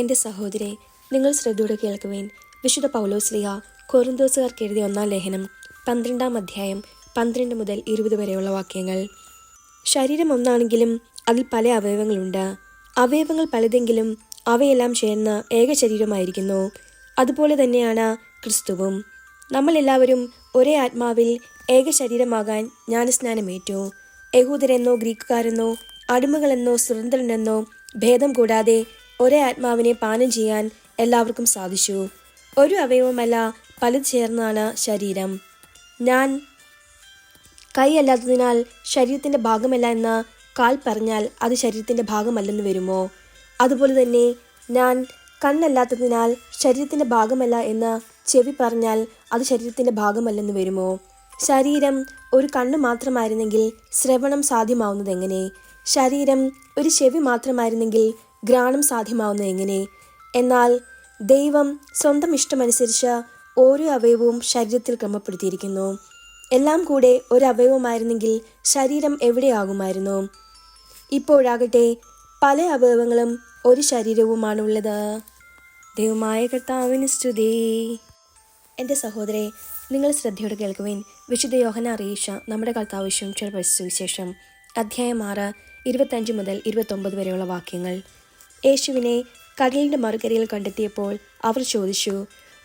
എൻ്റെ സഹോദരെ, നിങ്ങൾ ശ്രദ്ധയോടെ കേൾക്കുവേൻ. വിശുദ്ധ പൗലോസ്ലീഹ കൊറിന്തോസുകാർക്ക് എഴുതിയ 1-ാം ലേഖനം 12-ാം അധ്യായം 12 മുതൽ 20 വരെയുള്ള വാക്യങ്ങൾ. ശരീരം ഒന്നാണെങ്കിലും അതിൽ പല അവയവങ്ങളുണ്ട്. അവയവങ്ങൾ പലതെങ്കിലും അവയെല്ലാം ചേർന്ന് ഏക ശരീരമായിരിക്കുന്നു. അതുപോലെ തന്നെയാണ് ക്രിസ്തുവും. നമ്മളെല്ലാവരും ഒരേ ആത്മാവിൽ ഏക ശരീരമാകാൻ ജ്ഞാനസ്നാനമേറ്റു. യഹൂദരെന്നോ ഗ്രീക്കുകാരെന്നോ അടിമകളെന്നോ സ്വതന്ത്രനെന്നോ ഭേദം കൂടാതെ ഒരേ ആത്മാവിനെ പാനം ചെയ്യാൻ എല്ലാവർക്കും സാധിച്ചു. ഒരു അവയവമല്ല, പലത് ചേർന്നാണ് ശരീരം. ഞാൻ കൈ അല്ലാത്തതിനാൽ ശരീരത്തിൻ്റെ ഭാഗമല്ല എന്ന് കാൽ പറഞ്ഞാൽ അത് ശരീരത്തിൻ്റെ ഭാഗമല്ലെന്ന് വരുമോ? അതുപോലെ തന്നെ ഞാൻ കണ്ണല്ലാത്തതിനാൽ ശരീരത്തിൻ്റെ ഭാഗമല്ല എന്ന് ചെവി പറഞ്ഞാൽ അത് ശരീരത്തിൻ്റെ ഭാഗമല്ലെന്ന് വരുമോ? ശരീരം ഒരു കണ്ണ് മാത്രമായിരുന്നെങ്കിൽ ശ്രവണം സാധ്യമാവുന്നത് എങ്ങനെ? ശരീരം ഒരു ചെവി മാത്രമായിരുന്നെങ്കിൽ ഘ്രാണം സാധ്യമാവുന്നത് എങ്ങനെ? എന്നാൽ ദൈവം സ്വന്തം ഇഷ്ടമനുസരിച്ച് ഓരോ അവയവവും ശരീരത്തിൽ ക്രമപ്പെടുത്തിയിരിക്കുന്നു. എല്ലാം കൂടെ ഒരു അവയവമായിരുന്നെങ്കിൽ ശരീരം എവിടെയാകുമായിരുന്നു? ഇപ്പോഴാകട്ടെ പല അവയവങ്ങളും ഒരു ശരീരവുമാണുള്ളത്. ദൈവമായ കർത്താവിന് സ്തുതി. എൻ്റെ സഹോദരെ, നിങ്ങൾ ശ്രദ്ധയോടെ കേൾക്കുവേൻ. വിശുദ്ധ യോഹന്നാൻ അറിയിച്ച നമ്മുടെ കർത്താവ് സുവിശേഷം അധ്യായം 6 25 മുതൽ 29 വരെയുള്ള വാക്യങ്ങൾ. യേശുവിനെ കടലിൻ്റെ മറുകരയിൽ കണ്ടെത്തിയപ്പോൾ അവർ ചോദിച്ചു,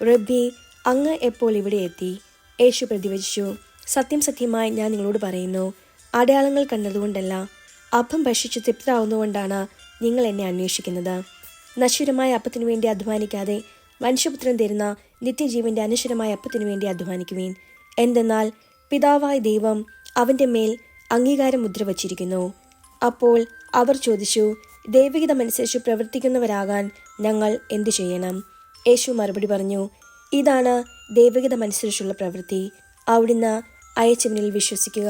റബ്ബി, അങ്ങ് എപ്പോൾ ഇവിടെ എത്തി? യേശു പ്രതിവചിച്ചു, സത്യം സത്യമായി ഞാൻ നിങ്ങളോട് പറയുന്നു, അടയാളങ്ങൾ കണ്ടതുകൊണ്ടല്ല, അപ്പം ഭക്ഷിച്ച് തൃപ്തരാവുന്നതുകൊണ്ടാണ് നിങ്ങൾ എന്നെ അന്വേഷിക്കുന്നത്. നശ്വരമായ അപ്പത്തിനു വേണ്ടി അധ്വാനിക്കാതെ മനുഷ്യപുത്രൻ തരുന്ന നിത്യജീവന്റെ അനശ്വരമായ അപ്പത്തിനു വേണ്ടി അധ്വാനിക്കുവേൻ. എന്തെന്നാൽ പിതാവായ ദൈവം അവൻ്റെ മേൽ അംഗീകാരം മുദ്ര വച്ചിരിക്കുന്നു. അപ്പോൾ അവർ ചോദിച്ചു, ദൈവഹിതമനുസരിച്ച് പ്രവർത്തിക്കുന്നവരാകാൻ ഞങ്ങൾ എന്തു ചെയ്യണം? യേശു മറുപടി പറഞ്ഞു, ഇതാണ് ദൈവഹിതമനുസരിച്ചുള്ള പ്രവൃത്തി, അവിടുന്ന് അയച്ചവനിൽ വിശ്വസിക്കുക.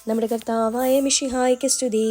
നമ്മുടെ കർത്താവായ മിശിഹായ്ക്ക് സ്തുതി.